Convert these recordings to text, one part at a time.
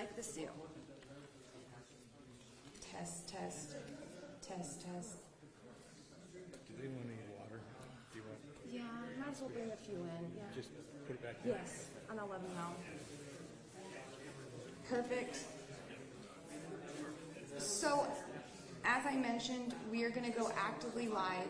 like the seal. Test, test, test, test. Do they want any water? Do you want? Yeah, might as well bring a few in. Yeah. Just put it back in. Yes, and I'll let them know. Perfect. So, as I mentioned, we are going to go actively live.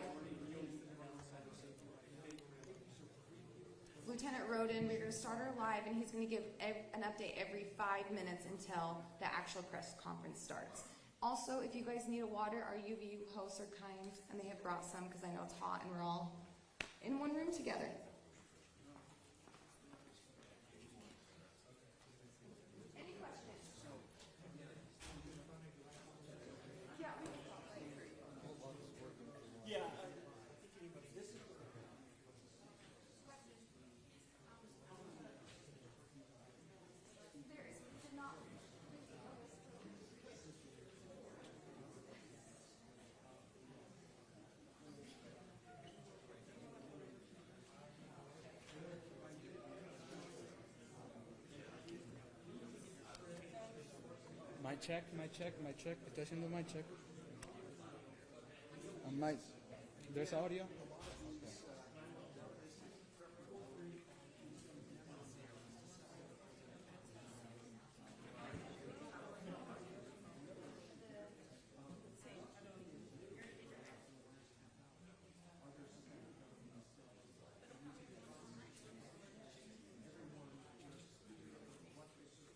Lieutenant Roden, we're going to start our live, and he's going to give an update every 5 minutes until the actual press conference starts. Also, if you guys need a water, our UVU hosts are kind, and they have brought some because I know it's hot and we're all in one room together. Any questions? Yeah, we can talk right here. Yeah, I think anybody. This is. There is not. Mic check, mic check, mic check. Attention to mic check. Mic. There's audio.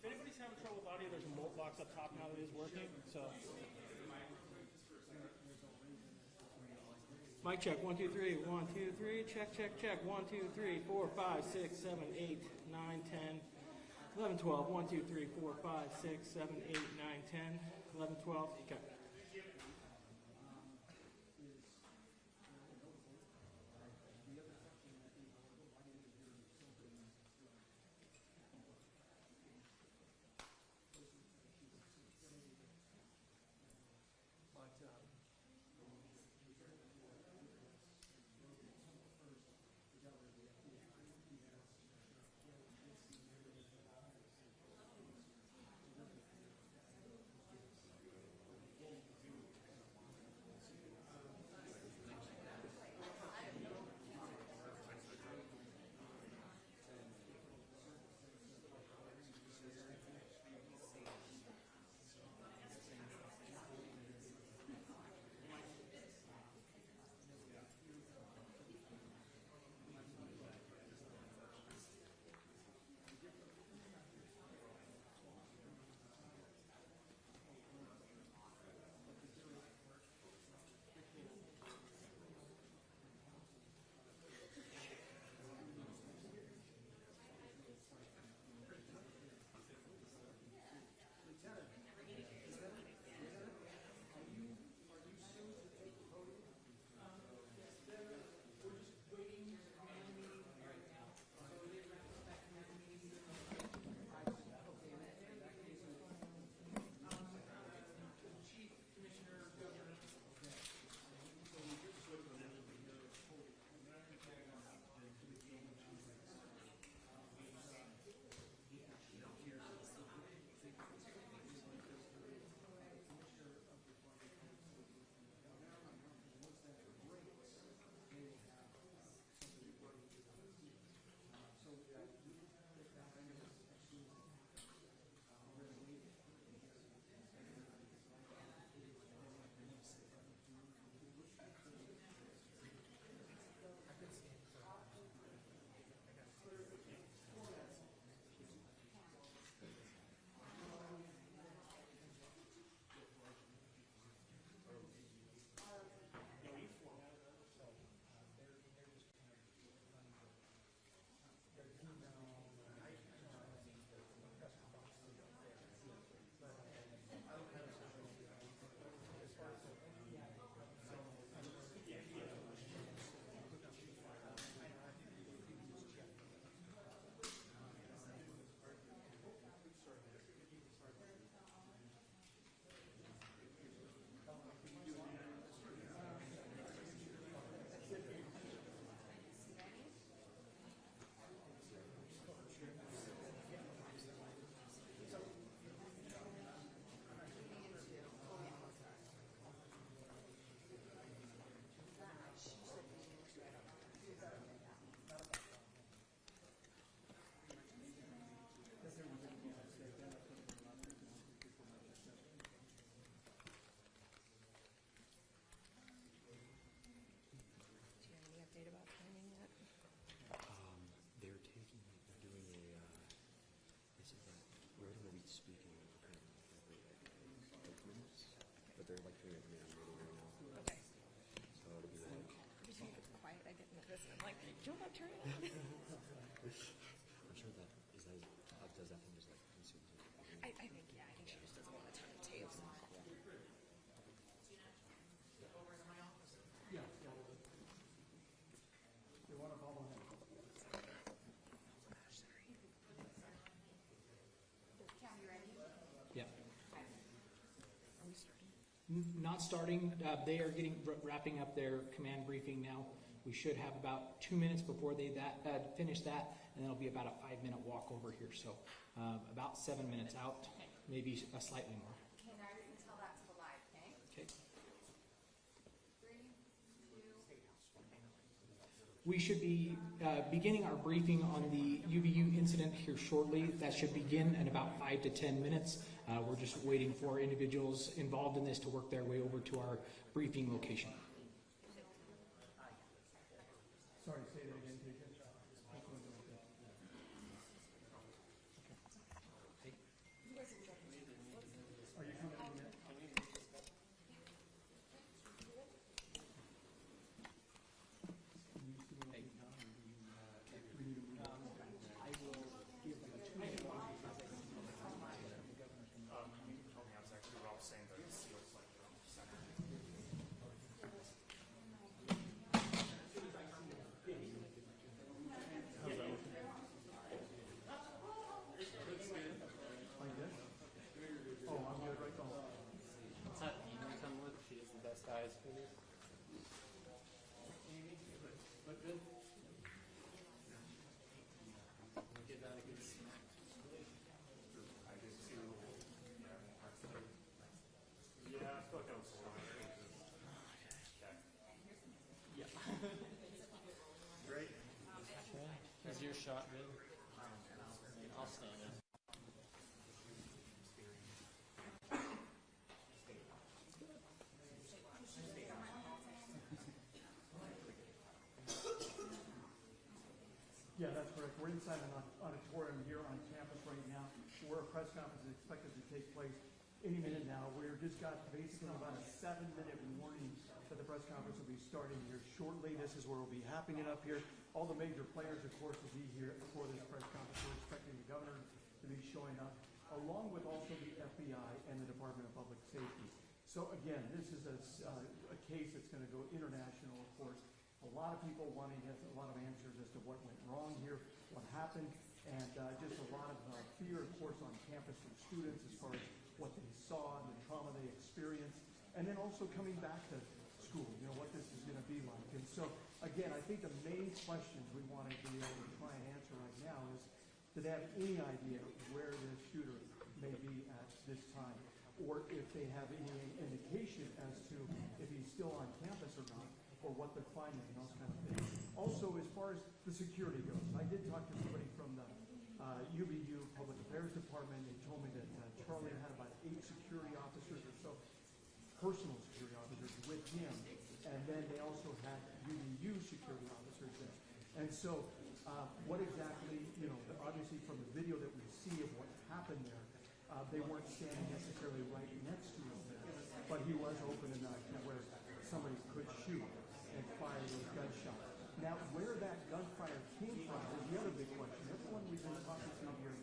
If anybody's having trouble with audio, there's a mult box up top now that is working. So, mic check. 1, 2, 3. 1, 2, 3. Check, check, check. 1, 2, 3, 4, 5, 6, 7, 8, 9, 10, 11, 12. 1, 2, 3, 4, 5, 6, 7, 8, 9, 10, 11, 12. Okay. Jump up, Charlie. I'm sure that does that thing just like consume it. I think she just doesn't want to turn the tapes. Yeah. They want to follow him. Cam, you ready? Yeah. Are we starting? Not starting. They are wrapping up their command briefing now. We should have about 2 minutes before they finish that, and then it'll be about a 5-minute walk over here. So about 7 minutes out, maybe slightly more. Okay, now you can tell that to the live, okay? Okay. 3, 2. We should be beginning our briefing on the UVU incident here shortly. That should begin in about 5 to 10 minutes. We're just waiting for individuals involved in this to work their way over to our briefing location. Sorry, say that again, TJ. Are you coming in yet? Like this? Oh, I'm good right now. What's that Amy come with? She has the best eyes for this. Look good? Give that a good smack. I did too. Yeah, I feel like I was Yeah. Great. Is your shot good? I'll stand it. Yeah, that's correct. We're inside an auditorium here on campus right now, where a press conference is expected to take place any minute now. We've just got basically about a 7-minute warning that the press conference will be starting here shortly. This is where we'll be happing it up here. All the major players, of course, will be here for this press conference. We're expecting the governor to be showing up, along with also the FBI and the Department of Public Safety. So again, this is a case that's going to go international, of course. A lot of people wanting a lot of answers as to what went wrong here, what happened, and just a lot of fear, of course, on campus from students as far as what they saw and the trauma they experienced, and then also coming back to school, what this is going to be like. And so, again, I think the main questions we want to be able to try and answer right now is, do they have any idea where the shooter may be at this time, or if they have any indication as to if he's still on campus or not, or what they're finding and those kind of things. Also, as far as the security goes, I did talk to somebody from the UVU Public Affairs Department. They told me that Charlie had about 8 security officers or so, personal security officers with him, and then they also had UVU security officers there. And so, what exactly, obviously from the video that we see of what happened there, they weren't standing necessarily right next to him there, but he was open enough to where somebody could shoot and fire those gunshots. Now, where that gunfire came from is the other big question. Everyone we've been talking to here,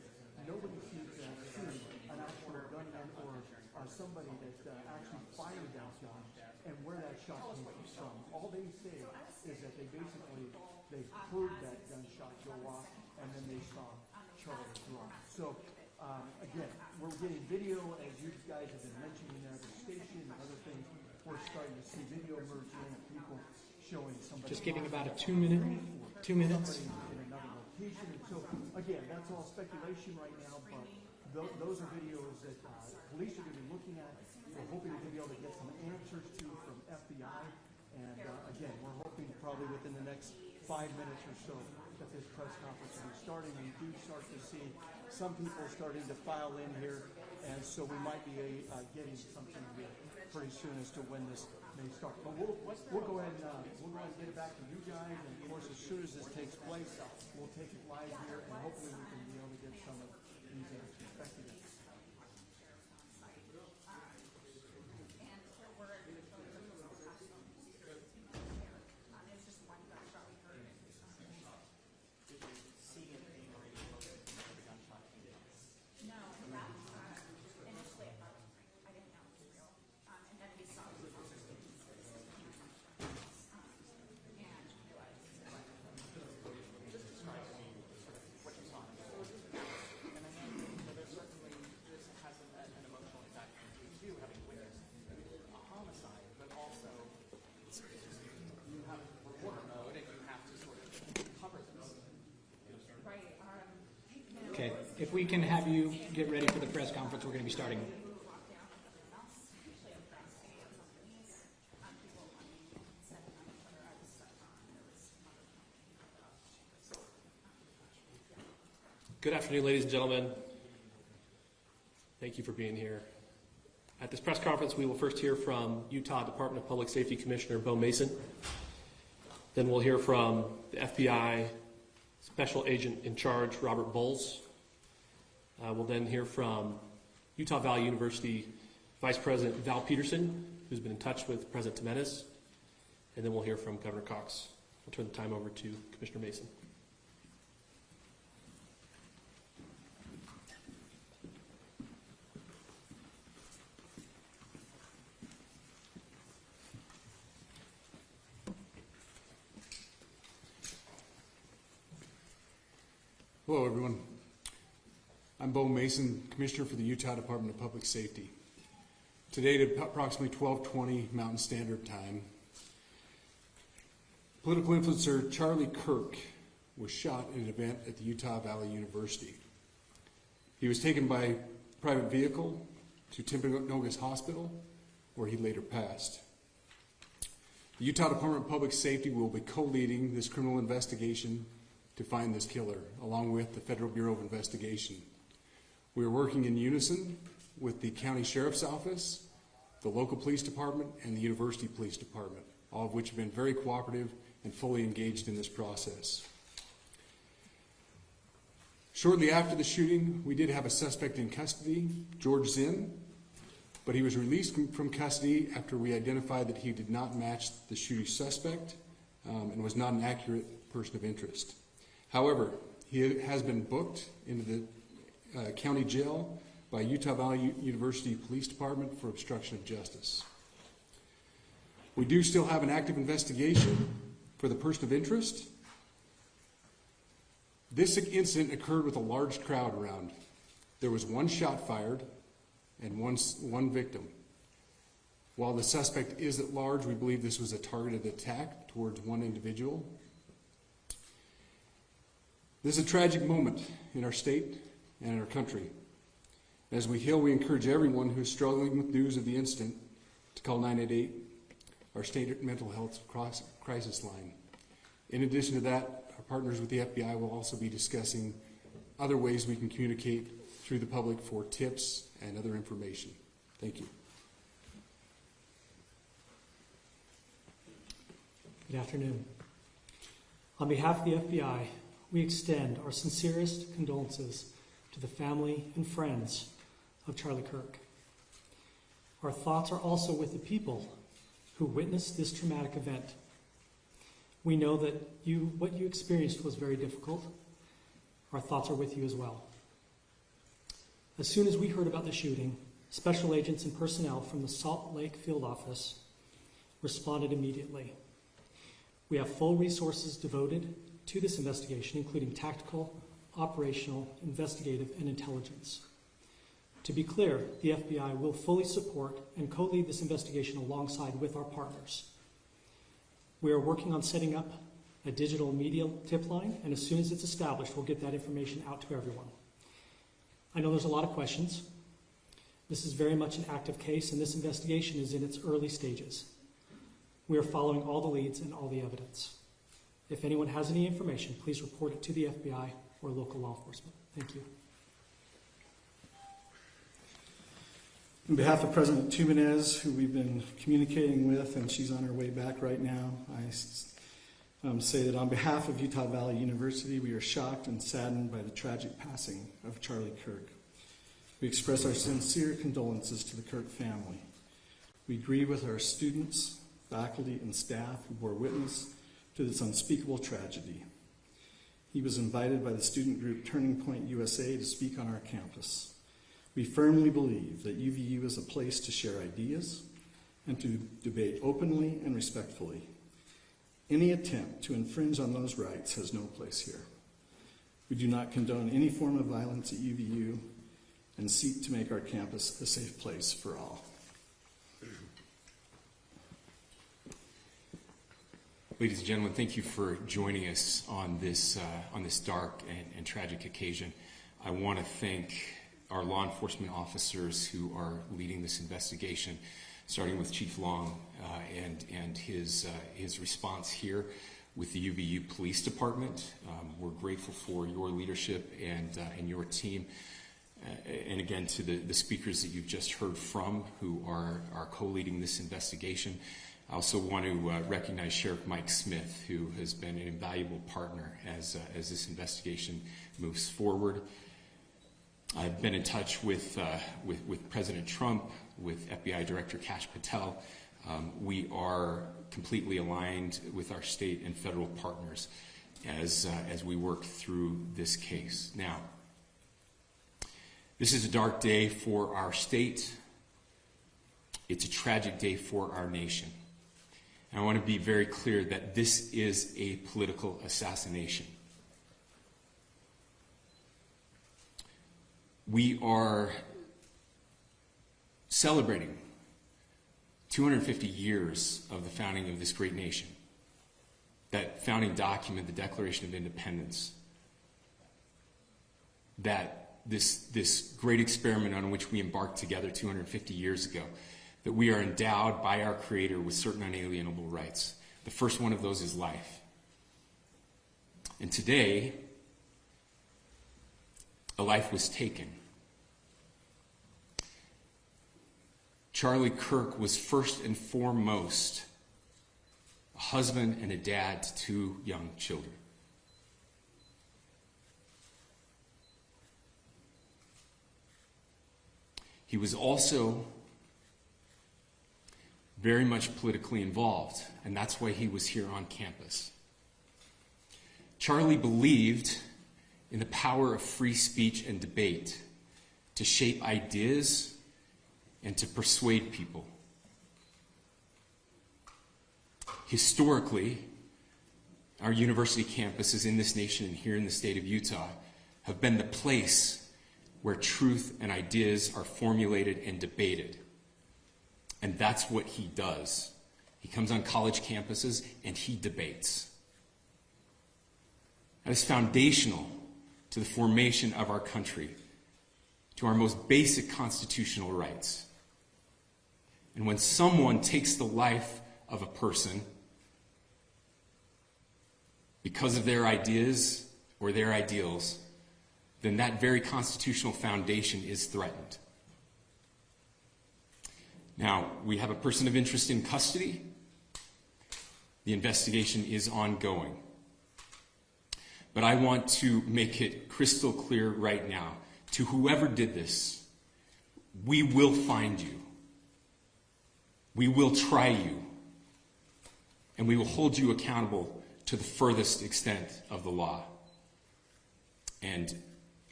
nobody seems to have seen an actual gunman or somebody that actually fired that gun and where that shot came from. All they say is that they heard that gunshot go off and then they saw Charlie drop. So, again, we're getting video, as you guys have been mentioning there, the station and other things. We're starting to see video emerge in of people showing somebody. Just giving about a 2 minutes. Somebody in another location. And so, again, that's all speculation right now, but those are videos that police are going to be looking at. We're hoping to be able to get some answers to from FBI. And again, we're hoping probably within the next 5 minutes or so that this press conference will be starting. We do start to see some people starting to file in here, and so we might be getting something pretty soon as to when this may start. But we'll go ahead and get it back to you guys, and of course, as soon as this takes place, we'll take it live here, and hopefully we can be able to get some of these answers. Thank you. If we can have you get ready for the press conference, we're going to be starting. Good afternoon, ladies and gentlemen. Thank you for being here. At this press conference, we will first hear from Utah Department of Public Safety Commissioner Bo Mason. Then we'll hear from the FBI Special Agent in Charge, Robert Bowles. We'll then hear from Utah Valley University Vice President Val Peterson, who's been in touch with President Jimenez. And then we'll hear from Governor Cox. I'll turn the time over to Commissioner Mason. Hello, everyone. I'm Bo Mason, Commissioner for the Utah Department of Public Safety. Today at approximately 12:20 Mountain Standard Time, political influencer Charlie Kirk was shot in an event at the Utah Valley University. He was taken by private vehicle to Timpanogos Hospital, where he later passed. The Utah Department of Public Safety will be co-leading this criminal investigation to find this killer, along with the Federal Bureau of Investigation. We are working in unison with the County Sheriff's Office, the local police department, and the University Police Department, all of which have been very cooperative and fully engaged in this process. Shortly after the shooting, we did have a suspect in custody, George Zinn, but he was released from custody after we identified that he did not match the shooting suspect and was not an accurate person of interest. However, he has been booked into the county jail by Utah Valley University Police Department for obstruction of justice. We do still have an active investigation for the person of interest. This incident occurred with a large crowd around. There was one shot fired and one victim. While the suspect is at large, we believe this was a targeted attack towards one individual. This is a tragic moment in our state and in our country. As we heal, we encourage everyone who is struggling with news of the incident to call 988, our state mental health crisis line. In addition to that, our partners with the FBI will also be discussing other ways we can communicate through the public for tips and other information. Thank you. Good afternoon. On behalf of the FBI, we extend our sincerest condolences to the family and friends of Charlie Kirk. Our thoughts are also with the people who witnessed this traumatic event. We know that what you experienced was very difficult. Our thoughts are with you as well. As soon as we heard about the shooting, special agents and personnel from the Salt Lake Field Office responded immediately. We have full resources devoted to this investigation, including tactical, operational, investigative, and intelligence. To be clear, the FBI will fully support and co-lead this investigation alongside with our partners. We are working on setting up a digital media tip line, and as soon as it's established, we'll get that information out to everyone. I know there's a lot of questions. This is very much an active case, and this investigation is in its early stages. We are following all the leads and all the evidence. If anyone has any information, please report it to the FBI or local law enforcement. Thank you. On behalf of President Jimenez, who we've been communicating with, and she's on her way back right now, I say that on behalf of Utah Valley University, we are shocked and saddened by the tragic passing of Charlie Kirk. We express our sincere condolences to the Kirk family. We grieve with our students, faculty, and staff who bore witness to this unspeakable tragedy. He was invited by the student group Turning Point USA to speak on our campus. We firmly believe that UVU is a place to share ideas and to debate openly and respectfully. Any attempt to infringe on those rights has no place here. We do not condone any form of violence at UVU and seek to make our campus a safe place for all. Ladies and gentlemen, thank you for joining us on this dark and tragic occasion. I want to thank our law enforcement officers who are leading this investigation, starting with Chief Long and his response here with the UVU Police Department. We're grateful for your leadership and your team. And again, to the speakers that you've just heard from who are co-leading this investigation. I also want to recognize Sheriff Mike Smith, who has been an invaluable partner as this investigation moves forward. I've been in touch with President Trump, with FBI Director Kash Patel. We are completely aligned with our state and federal partners as we work through this case. Now, this is a dark day for our state. It's a tragic day for our nation. And I want to be very clear that this is a political assassination. We are celebrating 250 years of the founding of this great nation. That founding document, the Declaration of Independence, that this great experiment on which we embarked together 250 years ago, that we are endowed by our Creator with certain unalienable rights. The first one of those is life. And today, a life was taken. Charlie Kirk was first and foremost a husband and a dad to two young children. He was also very much politically involved, and that's why he was here on campus. Charlie believed in the power of free speech and debate to shape ideas and to persuade people. Historically, our university campuses in this nation and here in the state of Utah have been the place where truth and ideas are formulated and debated. And that's what he does. He comes on college campuses and he debates. That is foundational to the formation of our country, to our most basic constitutional rights. And when someone takes the life of a person because of their ideas or their ideals, then that very constitutional foundation is threatened. Now, we have a person of interest in custody. The investigation is ongoing. But I want to make it crystal clear right now, to whoever did this, we will find you. We will try you. And we will hold you accountable to the furthest extent of the law. And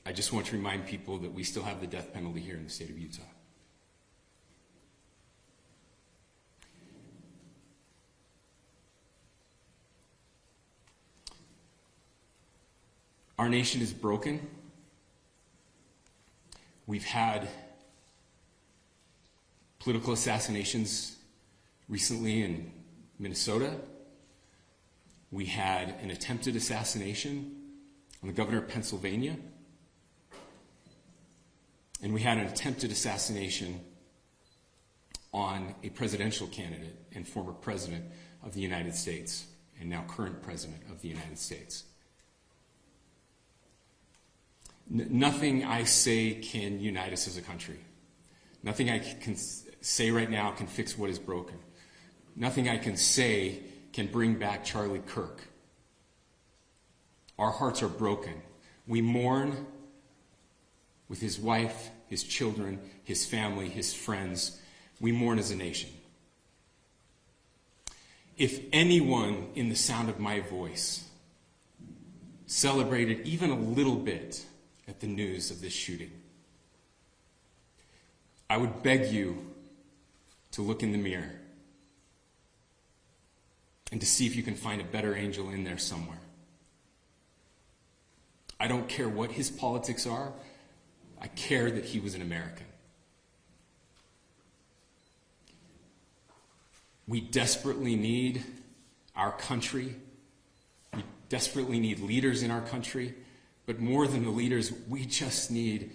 I just want to remind people that we still have the death penalty here in the state of Utah. Our nation is broken. We've had political assassinations recently in Minnesota. We had an attempted assassination on the governor of Pennsylvania. And we had an attempted assassination on a presidential candidate and former president of the United States, and now current president of the United States. Nothing I say can unite us as a country. Nothing I can say right now can fix what is broken. Nothing I can say can bring back Charlie Kirk. Our hearts are broken. We mourn with his wife, his children, his family, his friends. We mourn as a nation. If anyone in the sound of my voice celebrated even a little bit at the news of this shooting, I would beg you to look in the mirror and to see if you can find a better angel in there somewhere. I don't care what his politics are. I care that he was an American. We desperately need our country. We desperately need leaders in our country But more than the leaders, we just need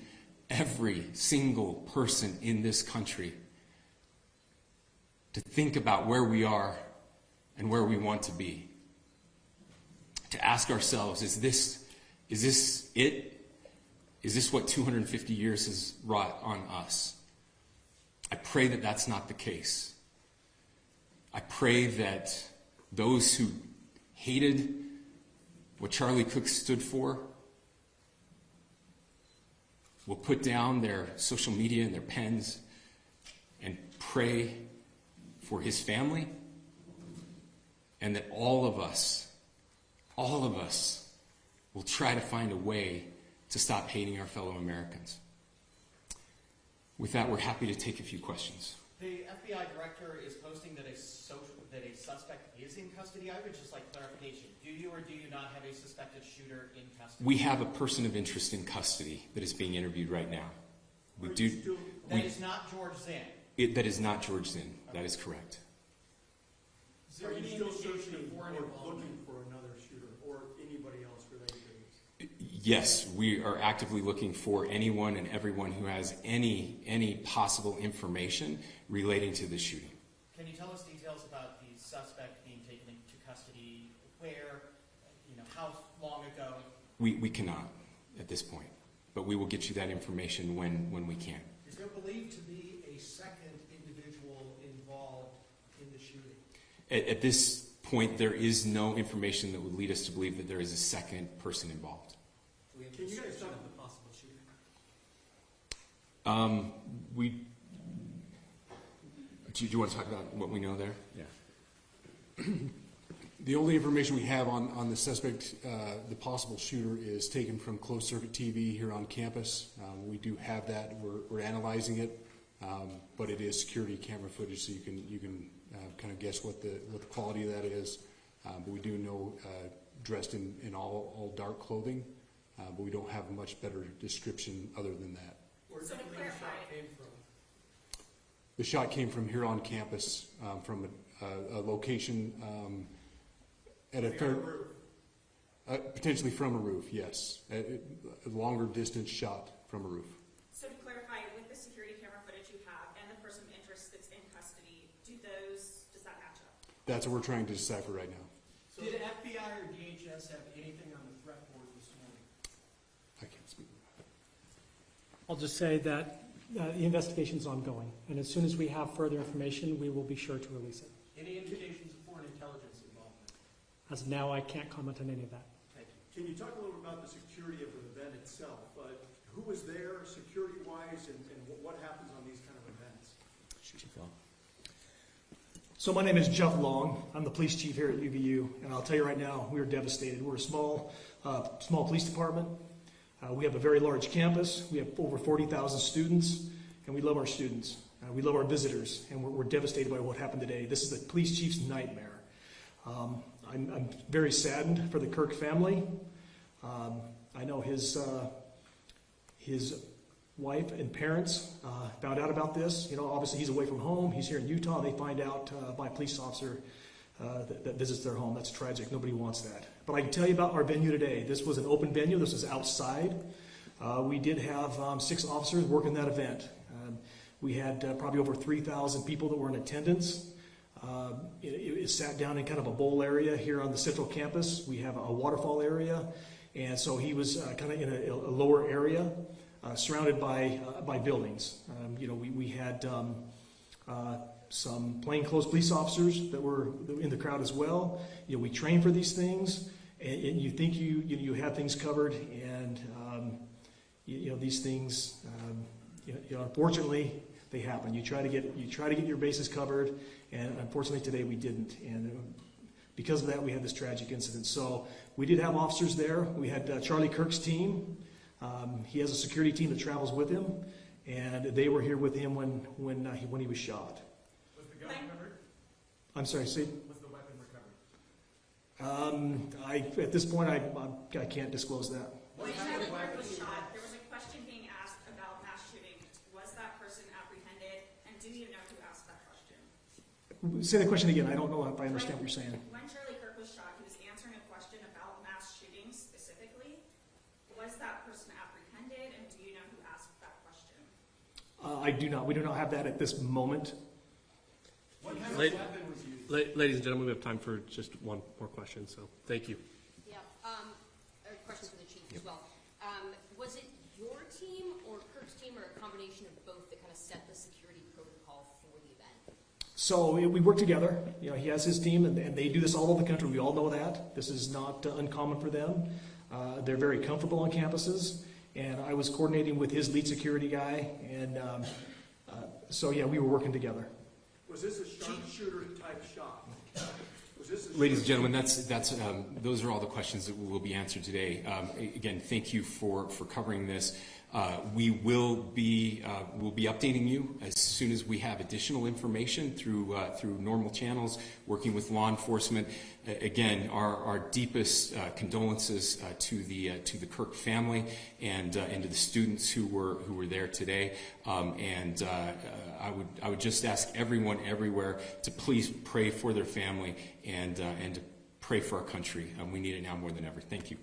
every single person in this country to think about where we are and where we want to be. To ask ourselves, is this it? Is this what 250 years has wrought on us? I pray that that's not the case. I pray that those who hated what Charlie Kirk stood for will put down their social media and their pens and pray for his family, and that all of us will try to find a way to stop hating our fellow Americans. With that, we're happy to take a few questions. The FBI director is posting that a suspect is in custody. I would just like clarification. Do you or do you not have a suspected shooter in custody? We have a person of interest in custody that is being interviewed right now. That is not George Zinn. That is not George Zinn. That is correct. Are you still searching or looking for another shooter or anybody else related to this? Yes, we are actively looking for anyone and everyone who has any possible information relating to the shooting. Can you tell us details about the suspect being taken into custody? Where? How long ago? We cannot at this point, but we will get you that information when we can. Is there believed to be a second individual involved in the shooting? At this point, there is no information that would lead us to believe that there is a second person involved. Can you guys talk about the possible shooter? Do you want to talk about what we know there? Yeah. The only information we have on the suspect, the possible shooter, is taken from closed-circuit TV here on campus. We do have that. We're analyzing it, but it is security camera footage, so you can kind of guess what the quality of that is. But we do know dressed in all dark clothing, but we don't have a much better description other than that. Where do you believe the shot came from? The shot came from here on campus, from a location at a fair, potentially from a roof. Yes, a longer distance shot from a roof. So to clarify, with the security camera footage you have and the person of interest that's in custody, does that match up? That's what we're trying to decipher right now. So did FBI or DHS have anything on the threat board this morning? I can't speak. I'll just say that the investigation's ongoing, and as soon as we have further information, we will be sure to release it. Any indications of foreign intelligence involvement? As of now, I can't comment on any of that. Thank you. Can you talk a little bit about the security of the event itself? Who was there security-wise and what happens on these kind of events? So my name is Jeff Long. I'm the police chief here at UVU, and I'll tell you right now, we are devastated. We're a small police department. We have a very large campus. We have over 40,000 students, and we love our students. We love our visitors, and we're devastated by what happened today. This is the police chief's nightmare. I'm very saddened for the Kirk family. I know his wife and parents found out about this. Obviously he's away from home. He's here in Utah. They find out by a police officer that visits their home. That's tragic. Nobody wants that. But I can tell you about our venue today. This was an open venue. This was outside. We did have 6 officers working that event. We had probably over 3,000 people that were in attendance. It sat down in kind of a bowl area here on the central campus. We have a waterfall area. And so he was kind of in a lower area, surrounded by buildings. We had some plainclothes police officers that were in the crowd as well. We train for these things, and you think you have things covered, and these things, unfortunately, they happen. You try to get your bases covered, and unfortunately today we didn't. And because of that, we had this tragic incident. So we did have officers there. We had Charlie Kirk's team. He has a security team that travels with him, and they were here with him when he was shot. Was the gun recovered? I'm sorry, see? Was the weapon recovered? At this point, I can't disclose that. When Charlie Kirk was shot, there was a question being asked about mass shooting. Was that person apprehended, and do you know who asked that question? Say the question again. I don't know if I understand what you're saying. When Charlie Kirk was shot, he was answering a question about mass shootings specifically. was that person apprehended, and do you know who asked that question? I do not. We do not have that at this moment. What kind of Late- weapon was used? Ladies and gentlemen, we have time for just one more question, so thank you. Yeah, a question for the chief as well. Was it your team or Kirk's team or a combination of both that kind of set the security protocol for the event? So we work together. You know, he has his team, and they do this all over the country. We all know that. This is not uncommon for them. They're very comfortable on campuses, and I was coordinating with his lead security guy, and so yeah, we were working together. Was this a sharpshooter type shot? Was this a Ladies and gentlemen, those are all the questions that will be answered today. Again, thank you for covering this. We will be updating you as soon as we have additional information through normal channels, working with law enforcement. Again, our deepest condolences to the Kirk family and to the students who were there today. I would just ask everyone everywhere to please pray for their family and to pray for our country. We need it now more than ever. Thank you.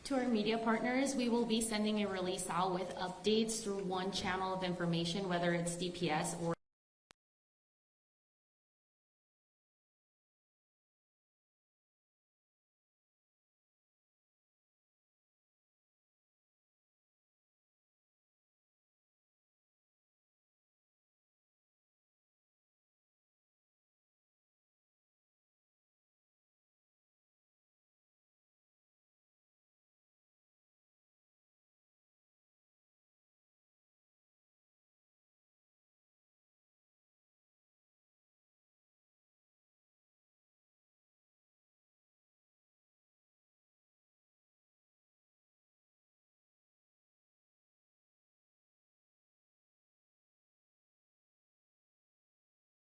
To our media partners, we will be sending a release out with updates through one channel of information, whether it's DPS or